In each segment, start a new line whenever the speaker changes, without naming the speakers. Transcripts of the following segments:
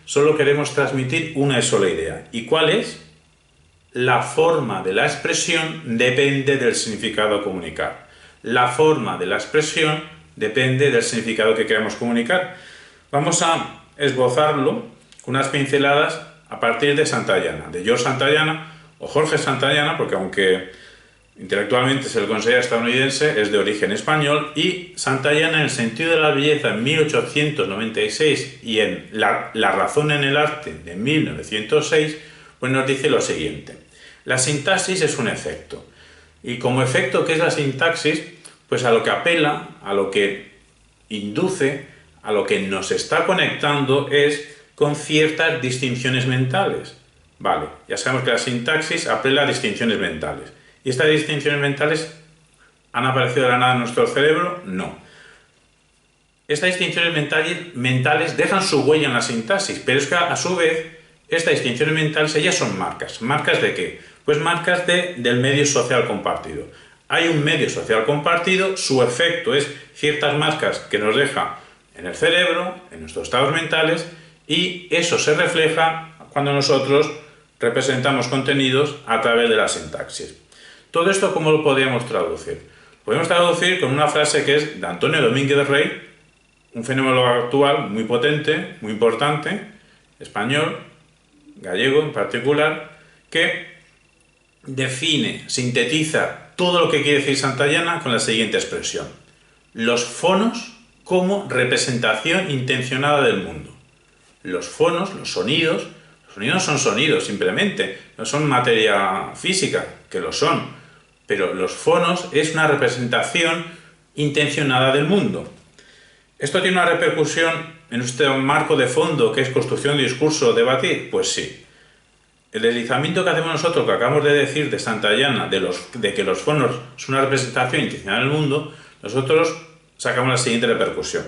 solo queremos transmitir una sola idea. ¿Y cuál es? La forma de la expresión depende del significado a comunicar. La forma de la expresión depende del significado que queremos comunicar. Vamos a esbozarlo con unas pinceladas a partir de Santayana, de George Santayana o Jorge Santayana, porque aunque intelectualmente se le considera estadounidense, es de origen español, y Santayana, en el sentido de la belleza, en 1896, y en La razón en el arte, de 1906, pues nos dice lo siguiente: la sintaxis es un efecto, y como efecto, ¿qué es la sintaxis? Pues a lo que apela, a lo que induce, a lo que nos está conectando es con ciertas distinciones mentales. Vale, ya sabemos que la sintaxis apela a distinciones mentales. ¿Y estas distinciones mentales han aparecido de la nada en nuestro cerebro? No. Estas distinciones mentales dejan su huella en la sintaxis, pero es que a su vez estas distinciones mentales, ellas son marcas. ¿Marcas de qué? Pues marcas del medio social compartido. Hay un medio social compartido, su efecto es ciertas marcas que nos deja en el cerebro, en nuestros estados mentales, y eso se refleja cuando nosotros representamos contenidos a través de la sintaxis. Todo esto, ¿cómo lo podríamos traducir? Podemos traducir con una frase que es de Antonio Domínguez de Rey, un fenómeno actual muy potente, muy importante, español, gallego en particular, que define, sintetiza todo lo que quiere decir Santayana con la siguiente expresión: los fonos como representación intencionada del mundo. Los fonos, los sonidos no son sonidos simplemente, no son materia física, que lo son, pero los fonos es una representación intencionada del mundo. ¿Esto tiene una repercusión en este marco de fondo que es construcción de discurso, debatir? Pues sí. El deslizamiento que hacemos nosotros, que acabamos de decir de Santayana, de que los fonos son una representación intencionada del mundo, nosotros sacamos la siguiente repercusión.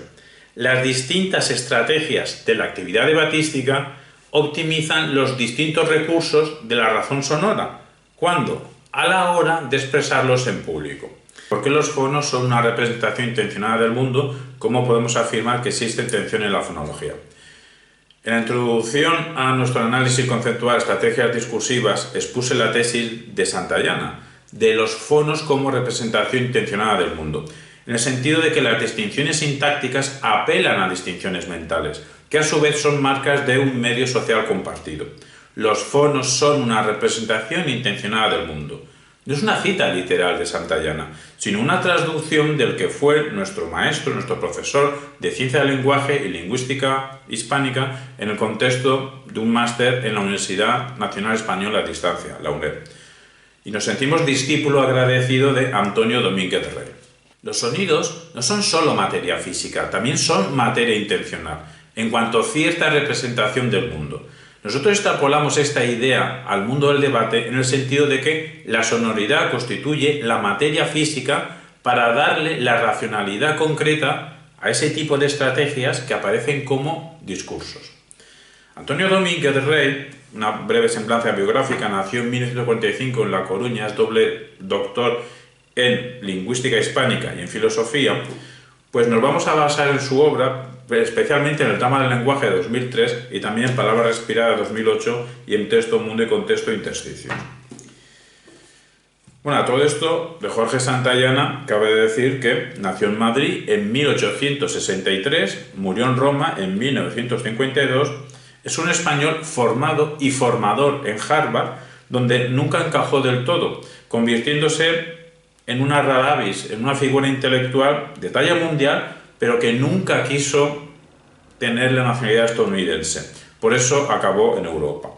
Las distintas estrategias de la actividad debatística optimizan los distintos recursos de la razón sonora. ¿Cuándo? A la hora de expresarlos en público. ¿Por qué los fonos son una representación intencionada del mundo? ¿Cómo podemos afirmar que existe intención en la fonología? En la introducción a nuestro análisis conceptual de estrategias discursivas expuse la tesis de Santayana, de los fonos como representación intencionada del mundo, en el sentido de que las distinciones sintácticas apelan a distinciones mentales, que a su vez son marcas de un medio social compartido. Los fonos son una representación intencionada del mundo. No es una cita literal de Santayana, sino una traducción del que fue nuestro maestro, nuestro profesor de Ciencia del Lenguaje y Lingüística Hispánica en el contexto de un máster en la Universidad Nacional Española a Distancia, la UNED. Y nos sentimos discípulo agradecido de Antonio Domínguez de Rey. Los sonidos no son solo materia física, también son materia intencional, en cuanto a cierta representación del mundo. Nosotros extrapolamos esta idea al mundo del debate en el sentido de que la sonoridad constituye la materia física para darle la racionalidad concreta a ese tipo de estrategias que aparecen como discursos. Antonio Domínguez de Rey, una breve semblanza biográfica, nació en 1945 en La Coruña, es doble doctor en lingüística hispánica y en filosofía. Pues nos vamos a basar en su obra, especialmente en el drama del lenguaje de 2003 y también en Palabra respirada de 2008 y en Texto, Mundo y Contexto e Intersticio. Bueno, a todo esto de Jorge Santayana, cabe decir que nació en Madrid en 1863, murió en Roma en 1952, es un español formado y formador en Harvard, donde nunca encajó del todo, convirtiéndose en una rara avis, en una figura intelectual de talla mundial, pero que nunca quiso tener la nacionalidad estadounidense. Por eso acabó en Europa.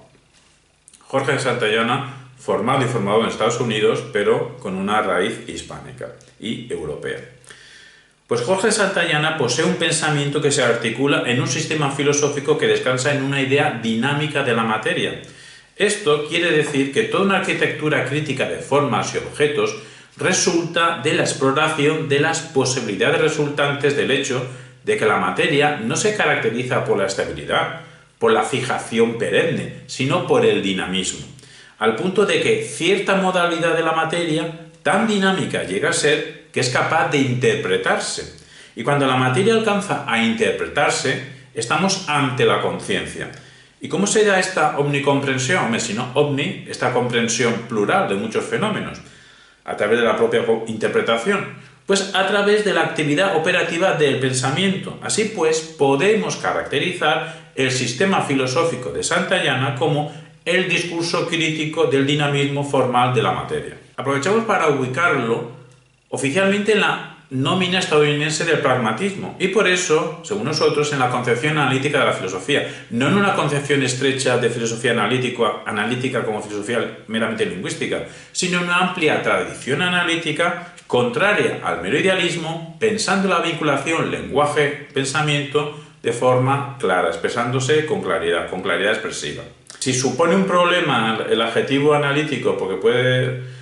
Jorge Santayana, formado y formado en Estados Unidos, pero con una raíz hispánica y europea. Pues Jorge Santayana posee un pensamiento que se articula en un sistema filosófico que descansa en una idea dinámica de la materia. Esto quiere decir que toda una arquitectura crítica de formas y objetos resulta de la exploración de las posibilidades resultantes del hecho de que la materia no se caracteriza por la estabilidad, por la fijación perenne, sino por el dinamismo, al punto de que cierta modalidad de la materia tan dinámica llega a ser que es capaz de interpretarse. Y cuando la materia alcanza a interpretarse, estamos ante la conciencia. ¿Y cómo se da esta omnicomprensión? Hombre, si no omni, esta comprensión plural de muchos fenómenos, a través de la propia interpretación. Pues a través de la actividad operativa del pensamiento. Así pues, podemos caracterizar el sistema filosófico de Santayana como el discurso crítico del dinamismo formal de la materia. Aprovechamos para ubicarlo oficialmente en la nómina estadounidense del pragmatismo y por eso, según nosotros, en la concepción analítica de la filosofía, no en una concepción estrecha de filosofía analítica como filosofía meramente lingüística, sino en una amplia tradición analítica contraria al mero idealismo, pensando la vinculación lenguaje-pensamiento de forma clara, expresándose con claridad expresiva. Si supone un problema el adjetivo analítico, porque puede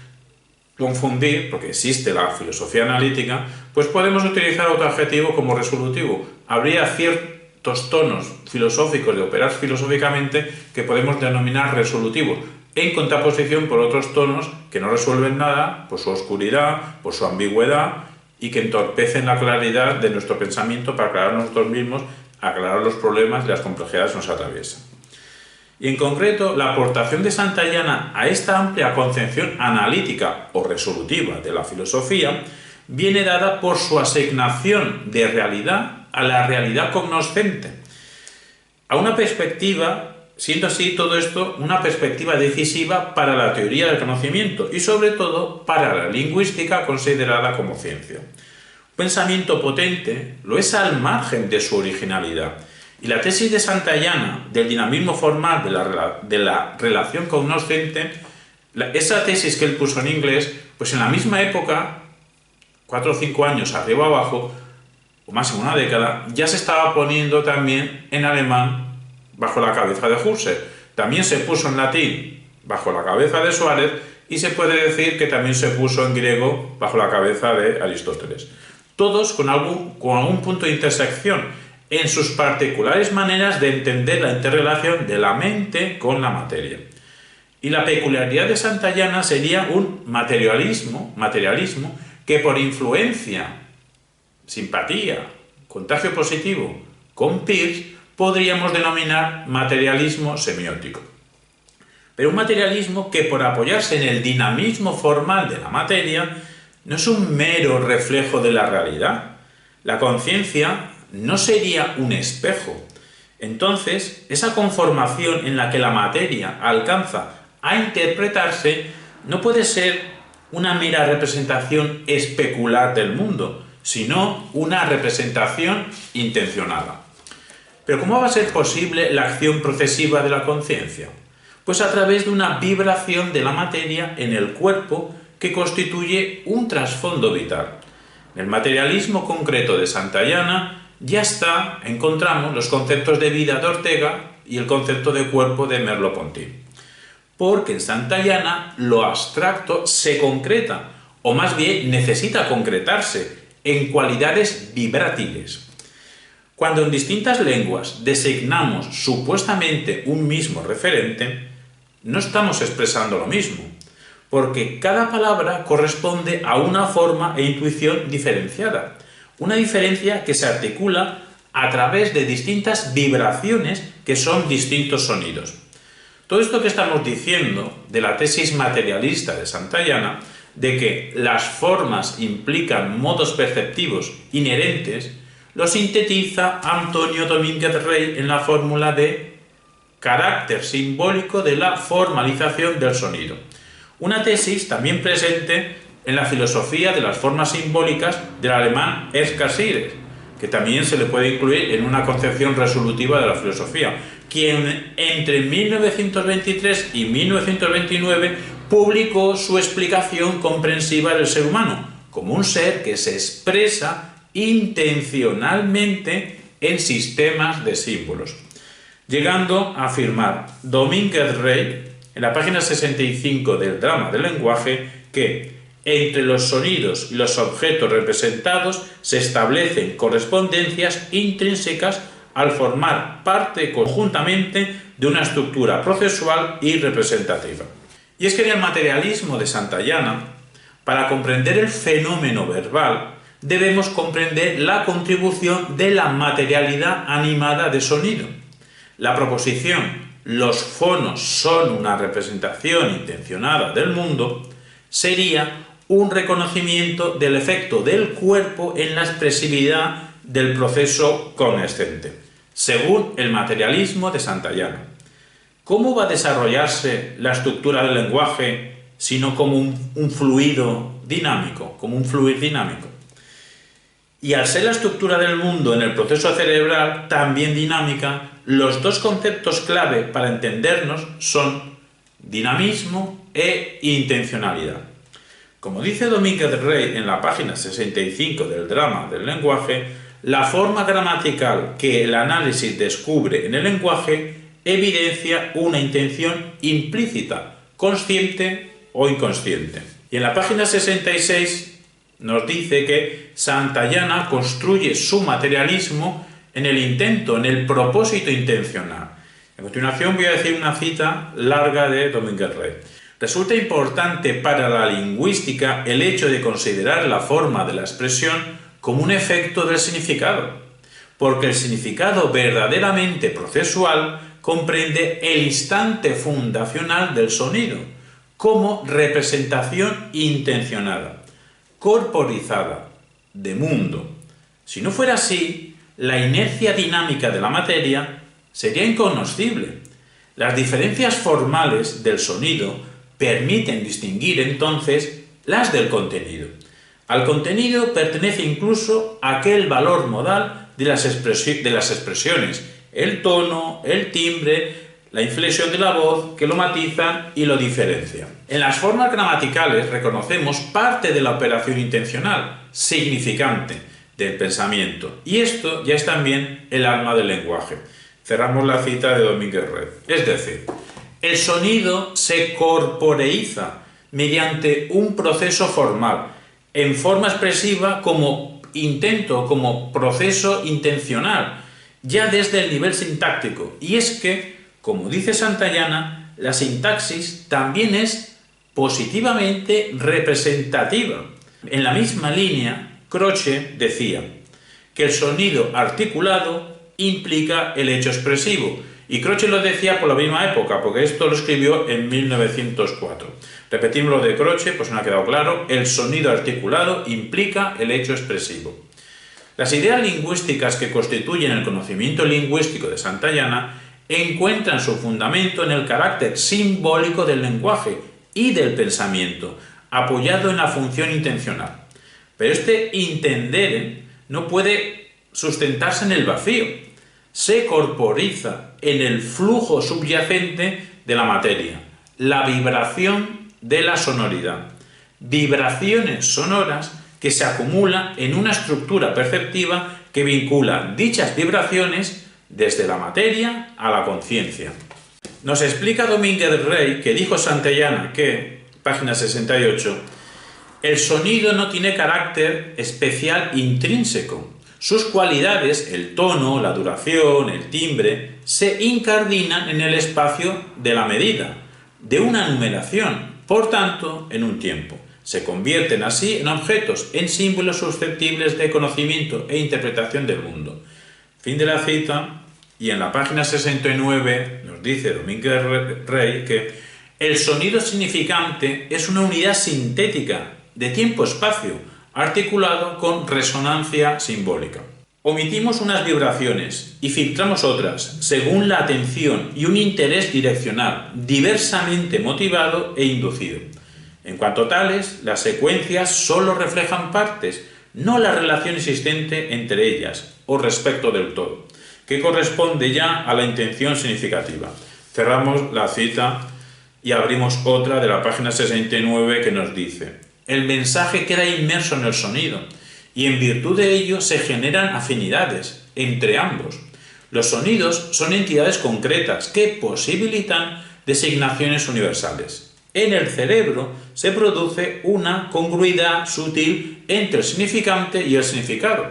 confundir, porque existe la filosofía analítica, pues podemos utilizar otro adjetivo como resolutivo. Habría ciertos tonos filosóficos de operar filosóficamente que podemos denominar resolutivos, en contraposición por otros tonos que no resuelven nada por su oscuridad, por su ambigüedad y que entorpecen la claridad de nuestro pensamiento para aclarar nosotros mismos, aclarar los problemas y las complejidades que nos atraviesan. Y en concreto, la aportación de Santayana a esta amplia concepción analítica o resolutiva de la filosofía viene dada por su asignación de realidad a la realidad cognoscente, a una perspectiva, siendo así todo esto una perspectiva decisiva para la teoría del conocimiento y sobre todo para la lingüística considerada como ciencia. Un pensamiento potente lo es al margen de su originalidad. Y la tesis de Santayana del dinamismo formal de la relación cognoscente, esa tesis que él puso en inglés, pues en la misma época, 4 o 5 años arriba o abajo, o máximo una década, ya se estaba poniendo también en alemán bajo la cabeza de Husserl. También se puso en latín bajo la cabeza de Suárez y se puede decir que también se puso en griego bajo la cabeza de Aristóteles. Todos con algún punto de intersección en sus particulares maneras de entender la interrelación de la mente con la materia. Y la peculiaridad de Santayana sería un materialismo que por influencia, simpatía, contagio positivo con Peirce podríamos denominar materialismo semiótico. Pero un materialismo que por apoyarse en el dinamismo formal de la materia no es un mero reflejo de la realidad. La conciencia no sería un espejo. Entonces, esa conformación en la que la materia alcanza a interpretarse no puede ser una mera representación especular del mundo, sino una representación intencionada. Pero ¿cómo va a ser posible la acción procesiva de la conciencia? Pues a través de una vibración de la materia en el cuerpo que constituye un trasfondo vital. En el materialismo concreto de Santayana encontramos los conceptos de vida de Ortega y el concepto de cuerpo de Merleau-Ponty. Porque en Santayana lo abstracto se concreta, o más bien necesita concretarse, en cualidades vibrátiles. Cuando en distintas lenguas designamos supuestamente un mismo referente, no estamos expresando lo mismo, porque cada palabra corresponde a una forma e intuición diferenciada. Una diferencia que se articula a través de distintas vibraciones que son distintos sonidos. Todo esto que estamos diciendo de la tesis materialista de Santayana, de que las formas implican modos perceptivos inherentes, lo sintetiza Antonio Domínguez Rey en la fórmula de carácter simbólico de la formalización del sonido. Una tesis también presente en la filosofía de las formas simbólicas del alemán Ernst Cassirer, que también se le puede incluir en una concepción resolutiva de la filosofía, quien entre 1923 y 1929 publicó su explicación comprensiva del ser humano, como un ser que se expresa intencionalmente en sistemas de símbolos, llegando a afirmar Domínguez Rey, en la página 65 del Drama del lenguaje, que entre los sonidos y los objetos representados se establecen correspondencias intrínsecas al formar parte conjuntamente de una estructura procesual y representativa. Y es que en el materialismo de Santayana, para comprender el fenómeno verbal, debemos comprender la contribución de la materialidad animada de sonido. La proposición los fonos son una representación intencionada del mundo, sería un reconocimiento del efecto del cuerpo en la expresividad del proceso cognoscente, según el materialismo de Santayana. ¿Cómo va a desarrollarse la estructura del lenguaje sino como un fluido dinámico, como un fluir dinámico? Y al ser la estructura del mundo en el proceso cerebral también dinámica, los dos conceptos clave para entendernos son dinamismo e intencionalidad. Como dice Domínguez de Rey en la página 65 del Drama del lenguaje, la forma gramatical que el análisis descubre en el lenguaje evidencia una intención implícita, consciente o inconsciente. Y en la página 66 nos dice que Santayana construye su materialismo en el intento, en el propósito intencional. A continuación voy a decir una cita larga de Domínguez Rey. Resulta importante para la lingüística el hecho de considerar la forma de la expresión como un efecto del significado, porque el significado verdaderamente procesual comprende el instante fundacional del sonido, como representación intencionada, corporizada, de mundo. Si no fuera así, la inercia dinámica de la materia sería incognoscible. Las diferencias formales del sonido permiten distinguir entonces las del contenido. Al contenido pertenece incluso aquel valor modal de las expresiones, el tono, el timbre, la inflexión de la voz, que lo matizan y lo diferencian. En las formas gramaticales reconocemos parte de la operación intencional, significante, del pensamiento, y esto ya es también el alma del lenguaje. Cerramos la cita de Domínguez Rey. Es decir, el sonido se corporeiza mediante un proceso formal, en forma expresiva como intento, como proceso intencional, ya desde el nivel sintáctico. Y es que, como dice Santayana, la sintaxis también es positivamente representativa. En la misma línea, Croce decía que el sonido articulado implica el hecho expresivo. Y Croce lo decía por la misma época, porque esto lo escribió en 1904. Repetimos lo de Croce, pues no ha quedado claro. El sonido articulado implica el hecho expresivo. Las ideas lingüísticas que constituyen el conocimiento lingüístico de Santayana encuentran su fundamento en el carácter simbólico del lenguaje y del pensamiento, apoyado en la función intencional. Pero este intendere no puede sustentarse en el vacío. Se corporiza en el flujo subyacente de la materia, la vibración de la sonoridad. Vibraciones sonoras que se acumulan en una estructura perceptiva que vincula dichas vibraciones desde la materia a la conciencia. Nos explica Domínguez de Rey que dijo Santayana que, página 68, el sonido no tiene carácter especial intrínseco. Sus cualidades, el tono, la duración, el timbre, se incardinan en el espacio de la medida, de una numeración, por tanto, en un tiempo. Se convierten así en objetos, en símbolos susceptibles de conocimiento e interpretación del mundo. Fin de la cita. Y en la página 69 nos dice Domínguez Rey que el sonido significante es una unidad sintética de tiempo-espacio, articulado con resonancia simbólica. Omitimos unas vibraciones y filtramos otras, según la atención y un interés direccional, diversamente motivado e inducido. En cuanto tales, las secuencias solo reflejan partes, no la relación existente entre ellas, o respecto del todo, que corresponde ya a la intención significativa. Cerramos la cita y abrimos otra de la página 69 que nos dice: el mensaje queda inmerso en el sonido y en virtud de ello se generan afinidades entre ambos. Los sonidos son entidades concretas que posibilitan designaciones universales. En el cerebro se produce una congruidad sutil entre el significante y el significado.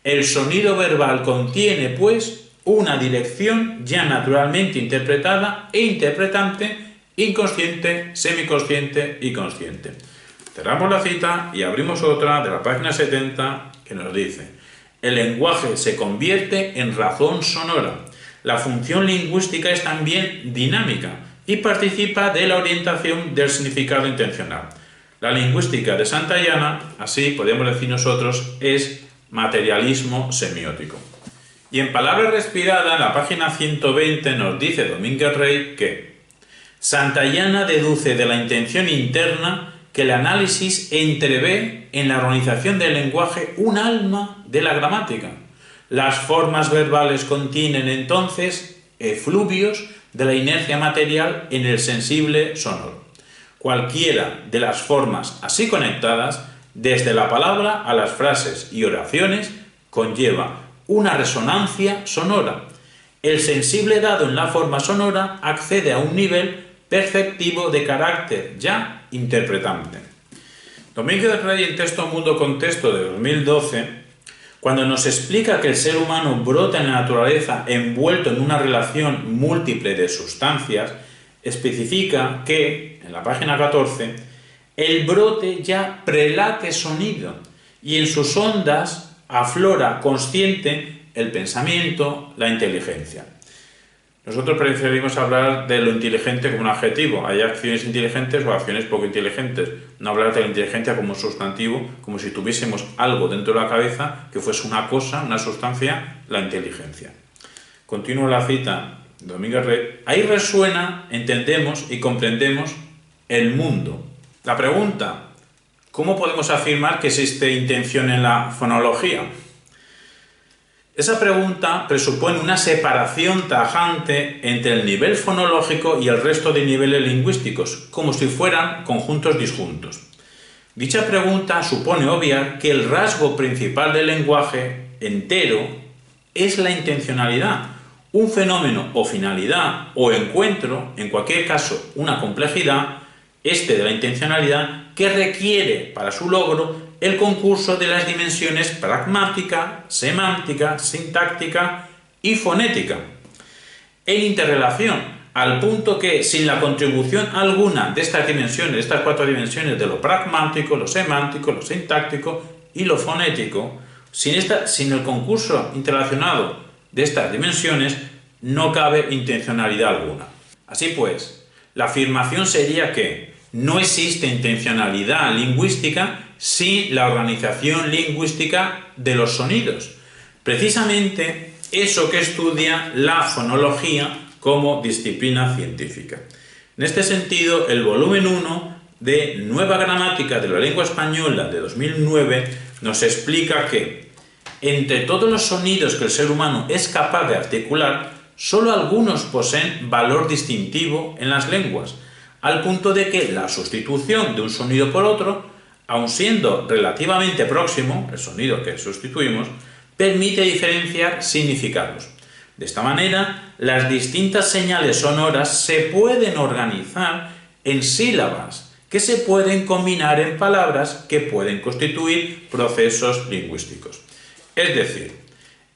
El sonido verbal contiene, pues, una dirección ya naturalmente interpretada e interpretante, inconsciente, semiconsciente y consciente. Cerramos la cita y abrimos otra de la página 70 que nos dice: el lenguaje se convierte en razón sonora. La función lingüística es también dinámica y participa de la orientación del significado intencional. La lingüística de Santayana, así podemos decir nosotros, es materialismo semiótico. Y en Palabra Respirada, en la página 120, nos dice Domínguez Rey que Santayana deduce de la intención interna que el análisis entrevé en la organización del lenguaje un alma de la gramática. Las formas verbales contienen entonces efluvios de la inercia material en el sensible sonoro. Cualquiera de las formas así conectadas, desde la palabra a las frases y oraciones, conlleva una resonancia sonora. El sensible dado en la forma sonora accede a un nivel perceptivo de carácter ya interpretante. Domínguez Rey, en Texto Mundo Contexto de 2012, cuando nos explica que el ser humano brota en la naturaleza envuelto en una relación múltiple de sustancias, especifica que, en la página 14, el brote ya prelate sonido y en sus ondas aflora consciente el pensamiento, la inteligencia. Nosotros preferimos hablar de lo inteligente como un adjetivo. Hay acciones inteligentes o acciones poco inteligentes. No hablar de la inteligencia como un sustantivo, como si tuviésemos algo dentro de la cabeza que fuese una cosa, una sustancia, la inteligencia. Continúo la cita de Domínguez Rey. Ahí resuena, entendemos y comprendemos el mundo. La pregunta, ¿cómo podemos afirmar que existe intención en la fonología? Esa pregunta presupone una separación tajante entre el nivel fonológico y el resto de niveles lingüísticos, como si fueran conjuntos disjuntos. Dicha pregunta supone obviar que el rasgo principal del lenguaje entero es la intencionalidad, un fenómeno o finalidad o encuentro, en cualquier caso una complejidad, de la intencionalidad, que requiere para su logro el concurso de las dimensiones pragmática, semántica, sintáctica y fonética, en interrelación, al punto que sin la contribución alguna de estas dimensiones, de estas 4 dimensiones de lo pragmático, lo semántico, lo sintáctico y lo fonético, sin el concurso interrelacionado de estas dimensiones, no cabe intencionalidad alguna. Así pues, la afirmación sería que no existe intencionalidad lingüística sin la organización lingüística de los sonidos. Precisamente eso que estudia la fonología como disciplina científica. En este sentido, el volumen 1 de Nueva Gramática de la Lengua Española de 2009 nos explica que entre todos los sonidos que el ser humano es capaz de articular, solo algunos poseen valor distintivo en las lenguas, al punto de que la sustitución de un sonido por otro, aun siendo relativamente próximo, el sonido que sustituimos, permite diferenciar significados. De esta manera, las distintas señales sonoras se pueden organizar en sílabas, que se pueden combinar en palabras que pueden constituir procesos lingüísticos. Es decir,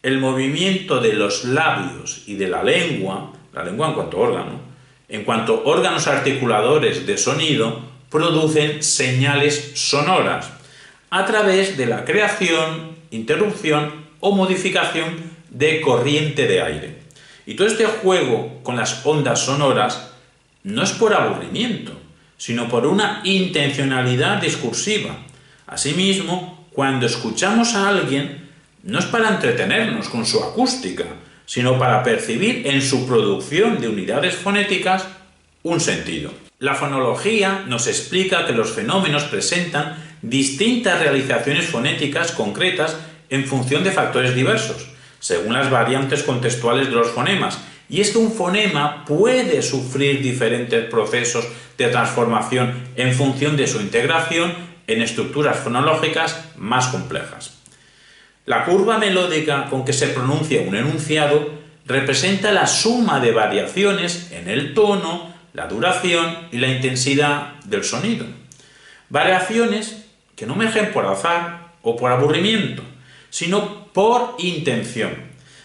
el movimiento de los labios y de la lengua en cuanto órganos articuladores de sonido, producen señales sonoras a través de la creación, interrupción o modificación de corriente de aire. Y todo este juego con las ondas sonoras no es por aburrimiento, sino por una intencionalidad discursiva. Asimismo, cuando escuchamos a alguien, no es para entretenernos con su acústica, sino para percibir en su producción de unidades fonéticas un sentido. La fonología nos explica que los fenómenos presentan distintas realizaciones fonéticas concretas en función de factores diversos, según las variantes contextuales de los fonemas, y es que un fonema puede sufrir diferentes procesos de transformación en función de su integración en estructuras fonológicas más complejas. La curva melódica con que se pronuncia un enunciado representa la suma de variaciones en el tono, la duración y la intensidad del sonido. Variaciones que no emergen por azar o por aburrimiento, sino por intención.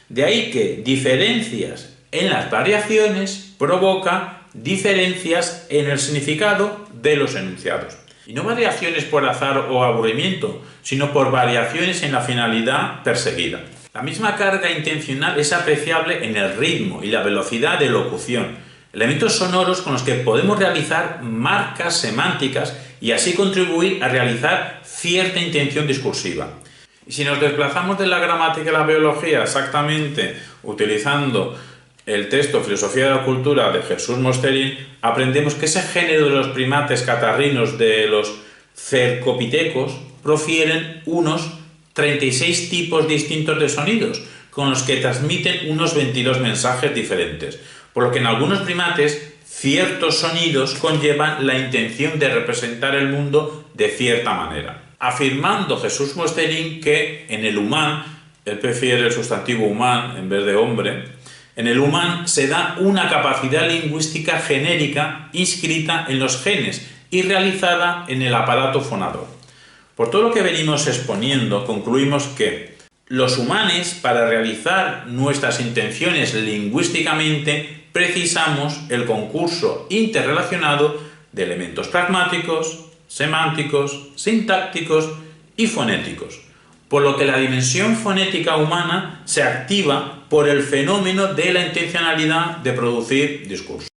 De ahí que diferencias en las variaciones provoca diferencias en el significado de los enunciados. Y no variaciones por azar o aburrimiento, sino por variaciones en la finalidad perseguida. La misma carga intencional es apreciable en el ritmo y la velocidad de locución, elementos sonoros con los que podemos realizar marcas semánticas y así contribuir a realizar cierta intención discursiva. Y si nos desplazamos de la gramática y la biología exactamente utilizando el texto Filosofía de la Cultura de Jesús Mosterín, aprendemos que ese género de los primates catarrinos de los cercopitecos profieren unos 36 tipos distintos de sonidos, con los que transmiten unos 22 mensajes diferentes, por lo que en algunos primates ciertos sonidos conllevan la intención de representar el mundo de cierta manera. Afirmando Jesús Mosterín que en el humán, él prefiere el sustantivo humán en vez de hombre, en el humán se da una capacidad lingüística genérica inscrita en los genes y realizada en el aparato fonador. Por todo lo que venimos exponiendo, concluimos que los humanos, para realizar nuestras intenciones lingüísticamente, precisamos el concurso interrelacionado de elementos pragmáticos, semánticos, sintácticos y fonéticos, por lo que la dimensión fonética humana se activa por el fenómeno de la intencionalidad de producir discurso.